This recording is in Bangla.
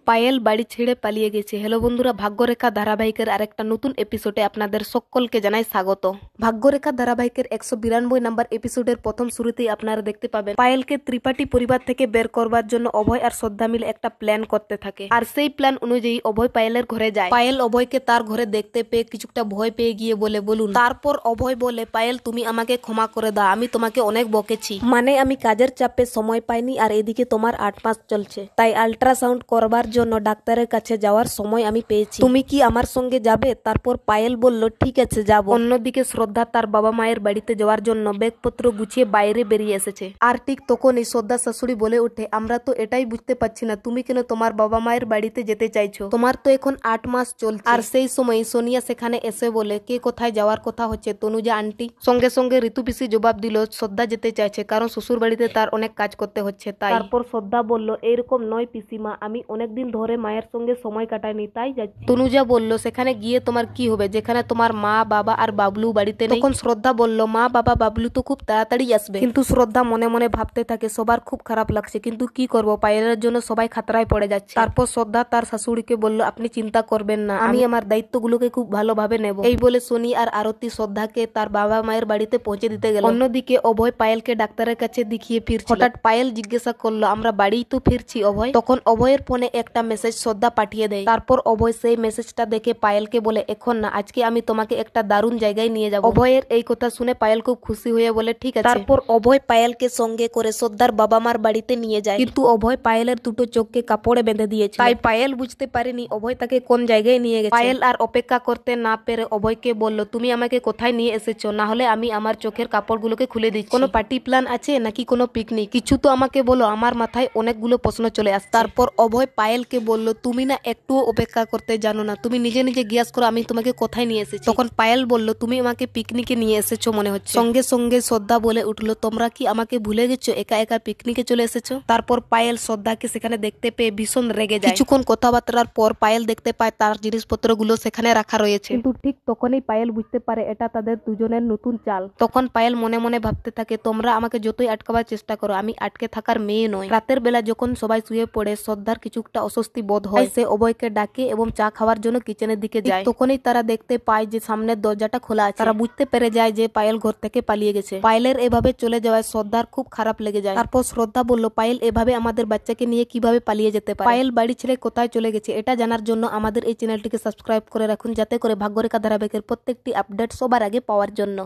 পায়েল বাড়ি ছেড়ে পালিয়ে গেছে। হ্যালো বন্ধুরা, ভাগ্যরেখা ধারাবাহিকের আরেকটা নতুন এপিসোডে আপনাদের সকলকে জানাই স্বাগত। ভাগ্যরেখা ধারাবাহিকের 192 নম্বর এপিসোডের প্রথম শুরুতেই আপনারা দেখতে পাবেন পায়েলকে ত্রিপাঠী পরিবার থেকে বের করবার জন্য অভয় আর শ্রদ্ধা মিলে একটা প্ল্যান করতে থাকে। আর সেই প্ল্যান অনুযায়ী অভয় পায়েলের ঘরে যায়। পায়েল অভয়কে তার ঘরে দেখতে পেয়ে কিছুটা ভয় পেয়ে গিয়ে বলে, বলুন। তারপর অভয় বলে, পায়েল তুমি আমাকে ক্ষমা করে দাও, আমি তোমাকে অনেক বকেছি, মানে আমি কাজের চাপে সময় পাইনি, আর এদিকে তোমার 8 মাস চলছে, তাই আল্ট্রাসাউন্ড করবার জন্য ডাক্তারের কাছে যাওয়ার সময় আমি পেয়েছি, তুমি কি আমার সঙ্গে যাবে? তারপর পায়েল বলল, ঠিক আছে যাব। অন্যদিকে শ্রদ্ধা তার বাবা মায়ের বাড়িতে যাওয়ার জন্য ব্যাগপত্র গুছিয়ে বাইরে বেরিয়ে এসেছে। আর ঠিক তখনই শ্রদ্ধা শাশুড়ি বলে ওঠে, আমরা তো এটাই বুঝতে পারছি না তুমি কেন তোমার বাবা মায়ের বাড়িতে যেতে চাইছো, তোমার তো এখন 8 মাস চলছে। আর সেই সময় সোনিয়া সেখানে এসে বলে, কে কোথায় যাওয়ার কথা হচ্ছে? তনুজা আন্টি। সঙ্গে সঙ্গে ঋতু পিসি জবাব দিল, শ্রদ্ধা যেতে চাইছে, কারণ শ্বশুর বাড়িতে তার অনেক কাজ করতে হচ্ছে তাই। তারপর শ্রদ্ধা বলল, এইরকম নয় পিসিমা, আমি অনেকদিন ধরে মায়ের সঙ্গে সময় কাটাইনি তাই যাচ্ছি। তনুজা বলল, সেখানে গিয়ে তোমার কি হবে যেখানে তোমার মা বাবা আর বাবলু বাড়িতে নেই? তখন শ্রদ্ধা বলল, মা বাবা বাবলু তো খুব তাড়াতাড়ি আসবে। কিন্তু শ্রদ্ধা মনে মনে ভাবতে থাকে, সবার খুব খারাপ লাগছে, কিন্তু কি করব, পায়েলের জন্য সবাই খাতরায় পড়ে যাচ্ছে। তারপর শ্রদ্ধা তার শাশুড়িকে বলল, আপনি চিন্তা করবেন না, আমি আমার দায়িত্বগুলোকে খুব ভালোভাবে নেব। এই বলে সোনি আর আরতি শ্রদ্ধাকে তার বাবা মায়ের বাড়িতে পৌঁছে দিতে গেল। অন্যদিকে অভয় পায়েলকে ডাক্তারের কাছে দেখিয়ে ফিরছে। হঠাৎ পায়েল জিজ্ঞাসা করলো, আমরা বাড়িই তো ফিরছি অভয়? তখন অভয়ের ফোনে একটা মেসেজ শ্রদ্ধা পাঠিয়ে দেয়। তারপর অভয় সেই মেসেজটা দেখে পায়েলকে বলে, এখন না, আজকে আমি তোমাকে একটা দারুণ জায়গায় নিয়ে যাব। অভয়ের এই কথা শুনে পায়েল খুব খুশি হয়ে বলে, ঠিক আছে। তারপর অভয় পায়েলকে সঙ্গে করে শ্রদ্ধার বাবা মার বাড়িতে নিয়ে যায়। কিন্তু অভয় পায়েলের দুটো চোখকে কাপড়ে বেঁধে দিয়েছে, তাই পায়েল বুঝতে পারেনি অভয় তাকে কোন জায়গায় নিয়ে গেছে। পায়েল আর অপেক্ষা করতে না পেরে অভয়কে বলল, তুমি আমাকে কোথায় নিয়ে এসেছো, না হলে আমি আমার চোখের কাপড়গুলোকে খুলে দিচ্ছি। কোনো পার্টি প্ল্যান আছে নাকি কোনো পিকনিক? কিছু তো আমাকে বলো, আমার মাথায় অনেকগুলো প্রশ্ন চলে আসছে। তারপর অভয় পায়েলকে বলল, তুমি না একটুও অপেক্ষা করতে জানো না, তুমি নিজে নিজে জিজ্ঞাসা করো আমি তোমাকে কোথায় নিয়ে এসেছি। তখন পায়েল বলল, তুমি আমাকে পিকনিকে নিয়ে এসেছো মনে হচ্ছে। সঙ্গে সঙ্গে শ্রদ্ধা বলে উঠলো, তোমরা কি আমাকে ভুলে গেছো, একা একা পিকনিকে চলে এসেছো? তারপর পায়েল শ্রদ্ধাকে সেখানে দেখতে পেয়ে ভীষণ রেগে যায়। কিছুক্ষণ কথাবার্তার পর পায়েল দেখতে পায় তার জিনিসপত্রগুলো সেখানে রাখা রয়েছে, কিন্তু ঠিক তখনই পায়েল বুঝতে পারে এটা তাদের দুজনের নতুন চাল। তখন পায়েল মনে মনে ভাবতে থাকে, তোমরা আমাকে যতই আটকাবার চেষ্টা করো, আমি আটকে থাকার মেয়ে নয়। রাতের বেলা যখন সবাই শুয়ে পড়ে শ্রদ্ধার কিছুটা অস্বস্তি বোধ হয়, সে অভয়কে ডাকে এবং চা খাওয়ার জন্য কিচেনের দিকে যায়। তখনই তারা দেখতে পায় যে সামনের দরজাটা খোলা আছে। তারা বুঝতে পেরে যায় যে পায়েল ঘর থেকে পালিয়ে গেছে। পায়েলের এভাবে চলে যাওয়ায় শ্রদ্ধার খুব খারাপ লেগে যায়। তারপর শ্রদ্ধা বলল, পায়েল এভাবে আমাদের বাচ্চাকে নিয়ে কিভাবে পালিয়ে যেতে পারে? পায়েল বাড়ি ছেড়ে কোথায় চলে গেছে এটা জানার জন্য আমাদের এই চ্যানেলটিকে সাবস্ক্রাইব করে রাখুন, যাতে করে ভাগ্যরেখা ধারাবাহিকের প্রত্যেকটি আপডেট সবার আগে পাওয়ার জন্য।